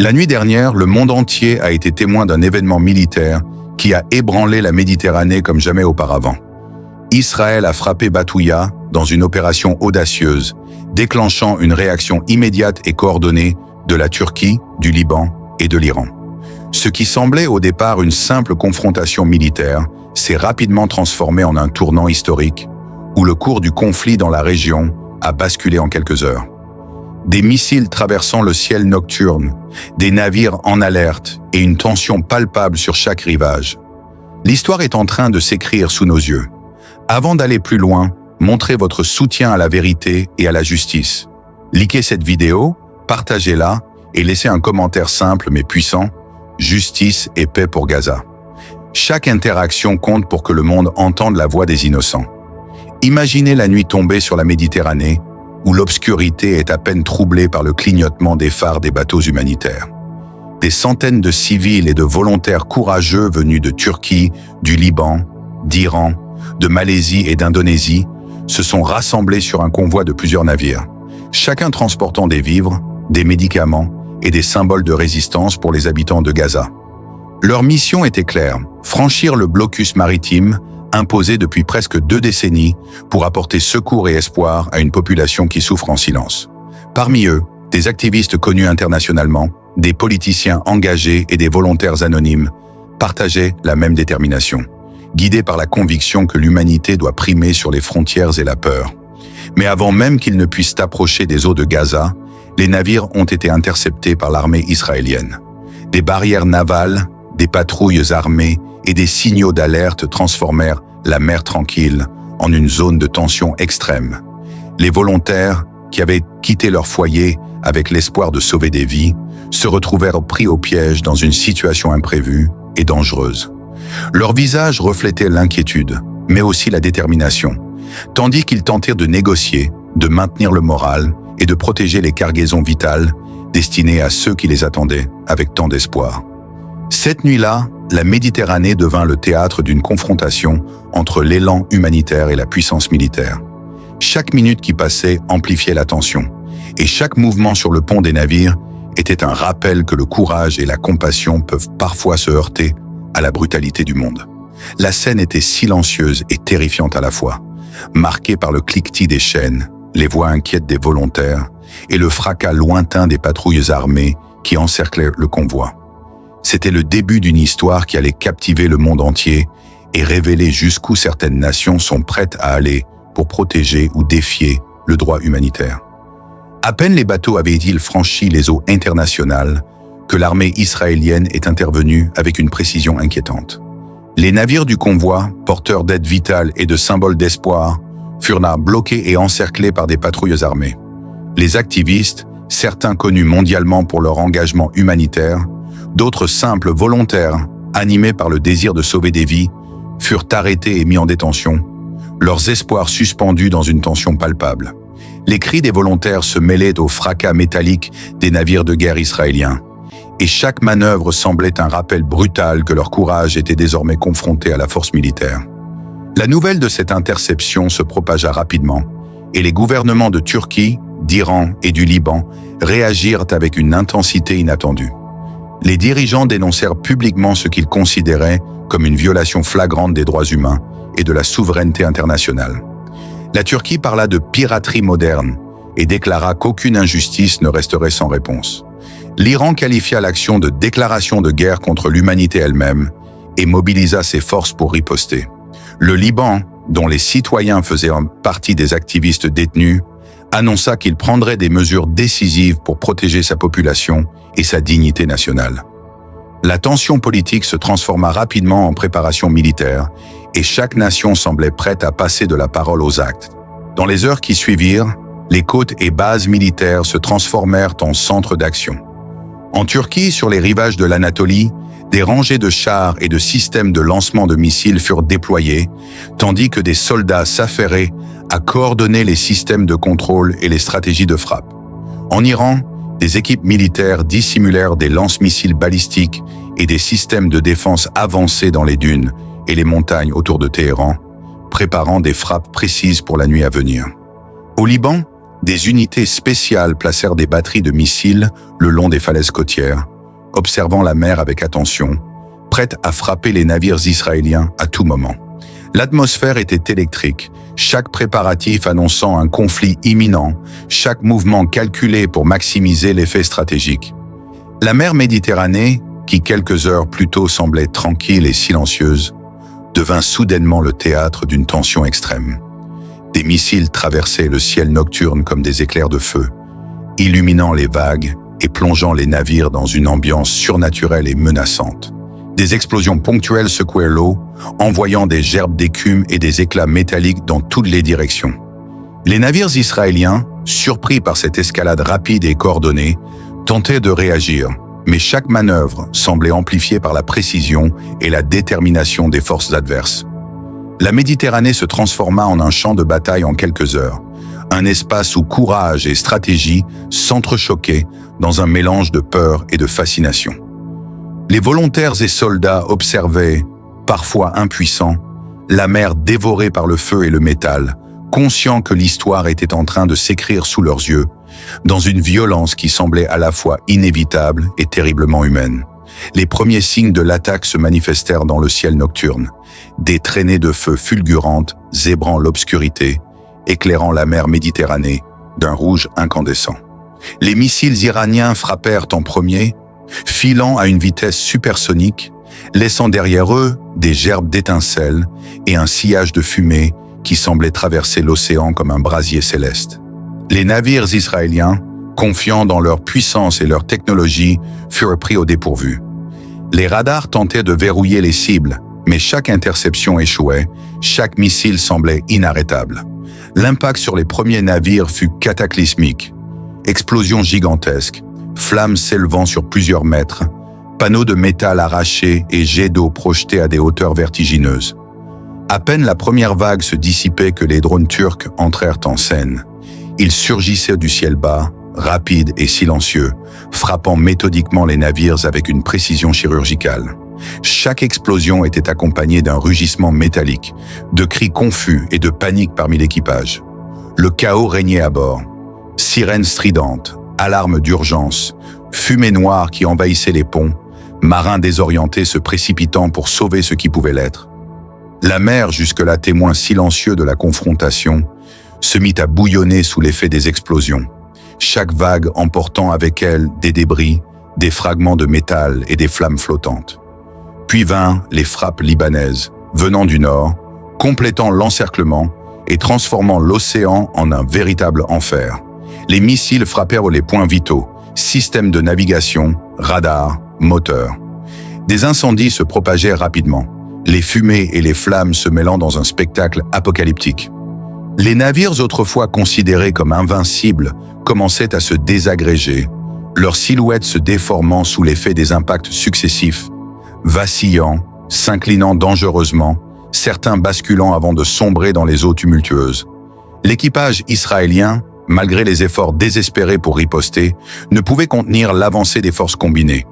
La nuit dernière, le monde entier a été témoin d'un événement militaire qui a ébranlé la Méditerranée comme jamais auparavant. Israël a frappé Batouya dans une opération audacieuse, déclenchant une réaction immédiate et coordonnée de la Turquie, du Liban et de l'Iran. Ce qui semblait au départ une simple confrontation militaire s'est rapidement transformé en un tournant historique où le cours du conflit dans la région a basculé en quelques heures. Des missiles traversant le ciel nocturne, des navires en alerte et une tension palpable sur chaque rivage. L'histoire est en train de s'écrire sous nos yeux. Avant d'aller plus loin, montrez votre soutien à la vérité et à la justice. Likez cette vidéo, partagez-la et laissez un commentaire simple mais puissant. Justice et paix pour Gaza. Chaque interaction compte pour que le monde entende la voix des innocents. Imaginez la nuit tombée sur la Méditerranée, où l'obscurité est à peine troublée par le clignotement des phares des bateaux humanitaires. Des centaines de civils et de volontaires courageux venus de Turquie, du Liban, d'Iran, de Malaisie et d'Indonésie se sont rassemblés sur un convoi de plusieurs navires, chacun transportant des vivres, des médicaments et des symboles de résistance pour les habitants de Gaza. Leur mission était claire, franchir le blocus maritime imposé depuis presque 2 décennies pour apporter secours et espoir à une population qui souffre en silence. Parmi eux, des activistes connus internationalement, des politiciens engagés et des volontaires anonymes partageaient la même détermination, guidés par la conviction que l'humanité doit primer sur les frontières et la peur. Mais avant même qu'ils ne puissent approcher des eaux de Gaza, les navires ont été interceptés par l'armée israélienne. Des barrières navales, des patrouilles armées et des signaux d'alerte transformèrent la mer tranquille en une zone de tension extrême. Les volontaires, qui avaient quitté leur foyer avec l'espoir de sauver des vies, se retrouvèrent pris au piège dans une situation imprévue et dangereuse. Leurs visages reflétaient l'inquiétude, mais aussi la détermination, tandis qu'ils tentèrent de négocier, de maintenir le moral et de protéger les cargaisons vitales destinées à ceux qui les attendaient avec tant d'espoir. Cette nuit-là, la Méditerranée devint le théâtre d'une confrontation entre l'élan humanitaire et la puissance militaire. Chaque minute qui passait amplifiait la tension, et chaque mouvement sur le pont des navires était un rappel que le courage et la compassion peuvent parfois se heurter à la brutalité du monde. La scène était silencieuse et terrifiante à la fois, marquée par le cliquetis des chaînes, les voix inquiètes des volontaires et le fracas lointain des patrouilles armées qui encerclaient le convoi. C'était le début d'une histoire qui allait captiver le monde entier et révéler jusqu'où certaines nations sont prêtes à aller pour protéger ou défier le droit humanitaire. À peine les bateaux avaient-ils franchi les eaux internationales que l'armée israélienne est intervenue avec une précision inquiétante. Les navires du convoi, porteurs d'aide vitale et de symboles d'espoir, furent là bloqués et encerclés par des patrouilles armées. Les activistes, certains connus mondialement pour leur engagement humanitaire, d'autres simples volontaires, animés par le désir de sauver des vies, furent arrêtés et mis en détention, leurs espoirs suspendus dans une tension palpable. Les cris des volontaires se mêlaient au fracas métallique des navires de guerre israéliens, et chaque manœuvre semblait un rappel brutal que leur courage était désormais confronté à la force militaire. La nouvelle de cette interception se propagea rapidement, et les gouvernements de Turquie, d'Iran et du Liban réagirent avec une intensité inattendue. Les dirigeants dénoncèrent publiquement ce qu'ils considéraient comme une violation flagrante des droits humains et de la souveraineté internationale. La Turquie parla de piraterie moderne et déclara qu'aucune injustice ne resterait sans réponse. L'Iran qualifia l'action de déclaration de guerre contre l'humanité elle-même et mobilisa ses forces pour riposter. Le Liban, dont les citoyens faisaient partie des activistes détenus, annonça qu'il prendrait des mesures décisives pour protéger sa population et sa dignité nationale. La tension politique se transforma rapidement en préparation militaire et chaque nation semblait prête à passer de la parole aux actes. Dans les heures qui suivirent, les côtes et bases militaires se transformèrent en centres d'action. En Turquie, sur les rivages de l'Anatolie, des rangées de chars et de systèmes de lancement de missiles furent déployés, tandis que des soldats s'affairaient à coordonner les systèmes de contrôle et les stratégies de frappe. En Iran, des équipes militaires dissimulèrent des lance-missiles balistiques et des systèmes de défense avancés dans les dunes et les montagnes autour de Téhéran, préparant des frappes précises pour la nuit à venir. Au Liban, des unités spéciales placèrent des batteries de missiles le long des falaises côtières, observant la mer avec attention, prêtes à frapper les navires israéliens à tout moment. L'atmosphère était électrique, chaque préparatif annonçant un conflit imminent, chaque mouvement calculé pour maximiser l'effet stratégique. La mer Méditerranée, qui quelques heures plus tôt semblait tranquille et silencieuse, devint soudainement le théâtre d'une tension extrême. Des missiles traversaient le ciel nocturne comme des éclairs de feu, illuminant les vagues et plongeant les navires dans une ambiance surnaturelle et menaçante. Des explosions ponctuelles secouaient l'eau, envoyant des gerbes d'écume et des éclats métalliques dans toutes les directions. Les navires israéliens, surpris par cette escalade rapide et coordonnée, tentaient de réagir, mais chaque manœuvre semblait amplifiée par la précision et la détermination des forces adverses. La Méditerranée se transforma en un champ de bataille en quelques heures, un espace où courage et stratégie s'entrechoquaient dans un mélange de peur et de fascination. Les volontaires et soldats observaient, parfois impuissants, la mer dévorée par le feu et le métal, conscients que l'histoire était en train de s'écrire sous leurs yeux, dans une violence qui semblait à la fois inévitable et terriblement humaine. Les premiers signes de l'attaque se manifestèrent dans le ciel nocturne, des traînées de feu fulgurantes zébrant l'obscurité, éclairant la mer Méditerranée d'un rouge incandescent. Les missiles iraniens frappèrent en premier, filant à une vitesse supersonique, laissant derrière eux des gerbes d'étincelles et un sillage de fumée qui semblait traverser l'océan comme un brasier céleste. Les navires israéliens, confiants dans leur puissance et leur technologie, furent pris au dépourvu. Les radars tentaient de verrouiller les cibles, mais chaque interception échouait, chaque missile semblait inarrêtable. L'impact sur les premiers navires fut cataclysmique. Explosions gigantesques, flammes s'élevant sur plusieurs mètres, panneaux de métal arrachés et jets d'eau projetés à des hauteurs vertigineuses. À peine la première vague se dissipait que les drones turcs entrèrent en scène. Ils surgissaient du ciel bas, rapides et silencieux, frappant méthodiquement les navires avec une précision chirurgicale. Chaque explosion était accompagnée d'un rugissement métallique, de cris confus et de panique parmi l'équipage. Le chaos régnait à bord. Sirènes stridentes, alarmes d'urgence, fumée noire qui envahissait les ponts, marins désorientés se précipitant pour sauver ce qui pouvait l'être. La mer, jusque-là témoin silencieux de la confrontation, se mit à bouillonner sous l'effet des explosions, chaque vague emportant avec elle des débris, des fragments de métal et des flammes flottantes. Puis vinrent les frappes libanaises, venant du nord, complétant l'encerclement et transformant l'océan en un véritable enfer. Les missiles frappèrent les points vitaux, systèmes de navigation, radars, moteurs. Des incendies se propagèrent rapidement, les fumées et les flammes se mêlant dans un spectacle apocalyptique. Les navires autrefois considérés comme invincibles commençaient à se désagréger, leurs silhouettes se déformant sous l'effet des impacts successifs, vacillant, s'inclinant dangereusement, certains basculant avant de sombrer dans les eaux tumultueuses. L'équipage israélien, malgré les efforts désespérés pour riposter, ne pouvait contenir l'avancée des forces combinées.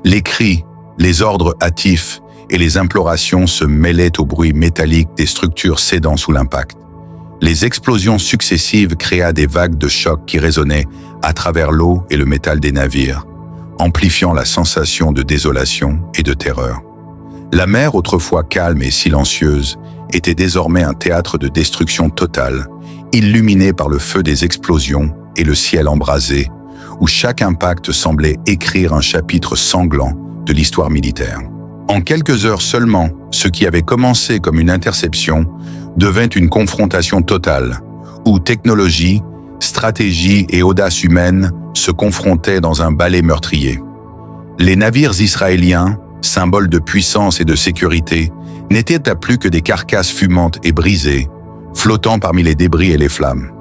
Les cris, les ordres hâtifs et les implorations se mêlaient au bruit métallique des structures cédant sous l'impact. Les explosions successives créaient des vagues de choc qui résonnaient à travers l'eau et le métal des navires, amplifiant la sensation de désolation et de terreur. La mer, autrefois calme et silencieuse, était désormais un théâtre de destruction totale, illuminé par le feu des explosions et le ciel embrasé, où chaque impact semblait écrire un chapitre sanglant de l'histoire militaire. En quelques heures seulement, ce qui avait commencé comme une interception devint une confrontation totale, où technologie, stratégie et audace humaine se confrontaient dans un ballet meurtrier. Les navires israéliens, symboles de puissance et de sécurité, n'étaient à plus que des carcasses fumantes et brisées, flottant parmi les débris et les flammes.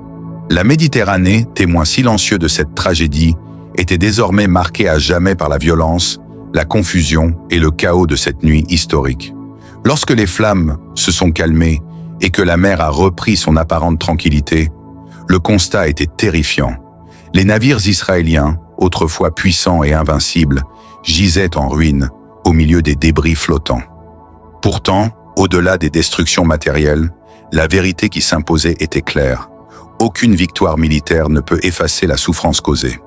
La Méditerranée, témoin silencieux de cette tragédie, était désormais marquée à jamais par la violence, la confusion et le chaos de cette nuit historique. Lorsque les flammes se sont calmées et que la mer a repris son apparente tranquillité, le constat était terrifiant. Les navires israéliens, autrefois puissants et invincibles, gisaient en ruine au milieu des débris flottants. Pourtant, au-delà des destructions matérielles, la vérité qui s'imposait était claire. aucune victoire militaire ne peut effacer la souffrance causée.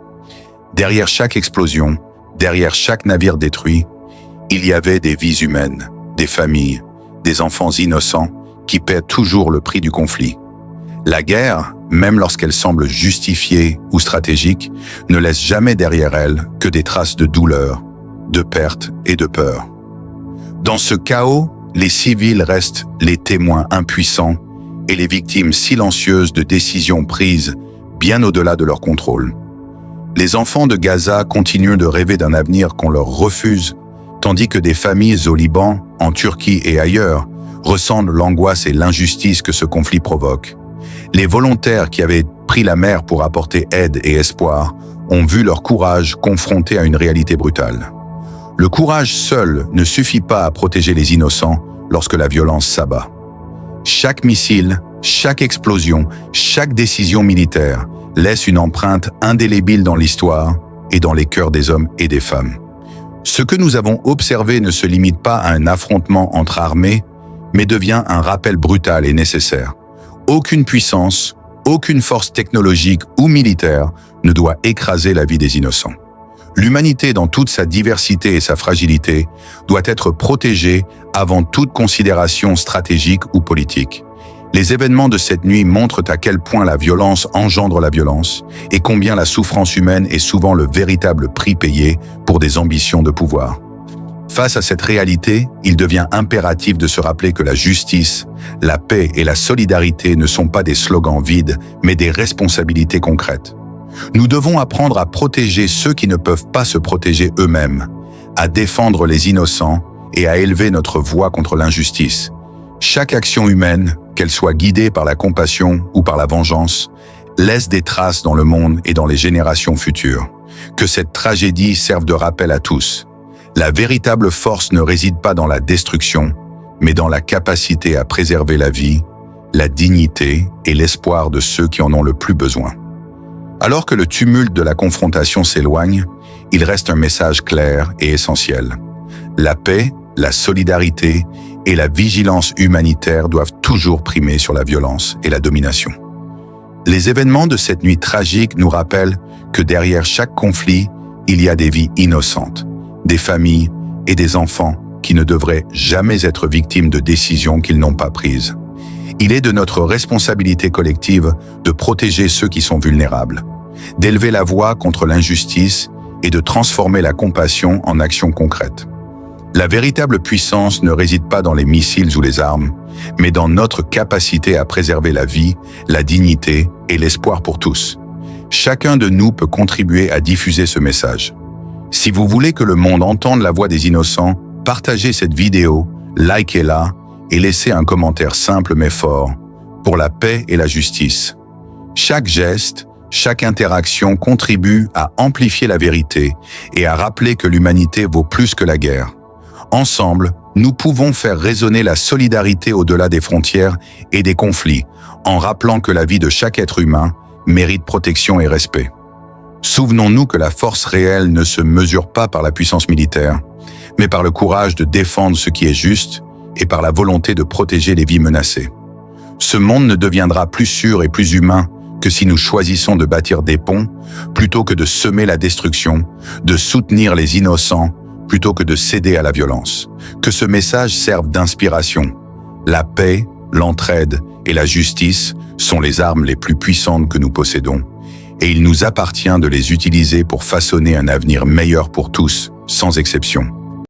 Derrière chaque explosion, derrière chaque navire détruit, il y avait des vies humaines, des familles, des enfants innocents qui paient toujours le prix du conflit. La guerre, même lorsqu'elle semble justifiée ou stratégique, ne laisse jamais derrière elle que des traces de douleur, de perte et de peur. Dans ce chaos, les civils restent les témoins impuissants et les victimes silencieuses de décisions prises bien au-delà de leur contrôle. Les enfants de Gaza continuent de rêver d'un avenir qu'on leur refuse, tandis que des familles au Liban, en Turquie et ailleurs ressentent l'angoisse et l'injustice que ce conflit provoque. Les volontaires qui avaient pris la mer pour apporter aide et espoir ont vu leur courage confronté à une réalité brutale. Le courage seul ne suffit pas à protéger les innocents lorsque la violence s'abat. Chaque missile, chaque explosion, chaque décision militaire laisse une empreinte indélébile dans l'histoire et dans les cœurs des hommes et des femmes. Ce que nous avons observé ne se limite pas à un affrontement entre armées, mais devient un rappel brutal et nécessaire. Aucune puissance, aucune force technologique ou militaire ne doit écraser la vie des innocents. L'humanité dans toute sa diversité et sa fragilité doit être protégée avant toute considération stratégique ou politique. Les événements de cette nuit montrent à quel point la violence engendre la violence et combien la souffrance humaine est souvent le véritable prix payé pour des ambitions de pouvoir. Face à cette réalité, il devient impératif de se rappeler que la justice, la paix et la solidarité ne sont pas des slogans vides, mais des responsabilités concrètes. Nous devons apprendre à protéger ceux qui ne peuvent pas se protéger eux-mêmes, à défendre les innocents et à élever notre voix contre l'injustice. Chaque action humaine, qu'elle soit guidée par la compassion ou par la vengeance, laisse des traces dans le monde et dans les générations futures. Que cette tragédie serve de rappel à tous. La véritable force ne réside pas dans la destruction, mais dans la capacité à préserver la vie, la dignité et l'espoir de ceux qui en ont le plus besoin. Alors que le tumulte de la confrontation s'éloigne, il reste un message clair et essentiel. La paix, la solidarité et la vigilance humanitaire doivent toujours primer sur la violence et la domination. Les événements de cette nuit tragique nous rappellent que derrière chaque conflit, il y a des vies innocentes, des familles et des enfants qui ne devraient jamais être victimes de décisions qu'ils n'ont pas prises. Il est de notre responsabilité collective de protéger ceux qui sont vulnérables, d'élever la voix contre l'injustice et de transformer la compassion en action concrète. La véritable puissance ne réside pas dans les missiles ou les armes, mais dans notre capacité à préserver la vie, la dignité et l'espoir pour tous. Chacun de nous peut contribuer à diffuser ce message. Si vous voulez que le monde entende la voix des innocents, partagez cette vidéo, likez-la et laissez un commentaire simple mais fort pour la paix et la justice. Chaque geste, chaque interaction contribue à amplifier la vérité et à rappeler que l'humanité vaut plus que la guerre. Ensemble, nous pouvons faire résonner la solidarité au-delà des frontières et des conflits, en rappelant que la vie de chaque être humain mérite protection et respect. Souvenons-nous que la force réelle ne se mesure pas par la puissance militaire, mais par le courage de défendre ce qui est juste et par la volonté de protéger les vies menacées. Ce monde ne deviendra plus sûr et plus humain que si nous choisissons de bâtir des ponts plutôt que de semer la destruction, de soutenir les innocents plutôt que de céder à la violence. Que ce message serve d'inspiration. La paix, l'entraide et la justice sont les armes les plus puissantes que nous possédons, et il nous appartient de les utiliser pour façonner un avenir meilleur pour tous, sans exception.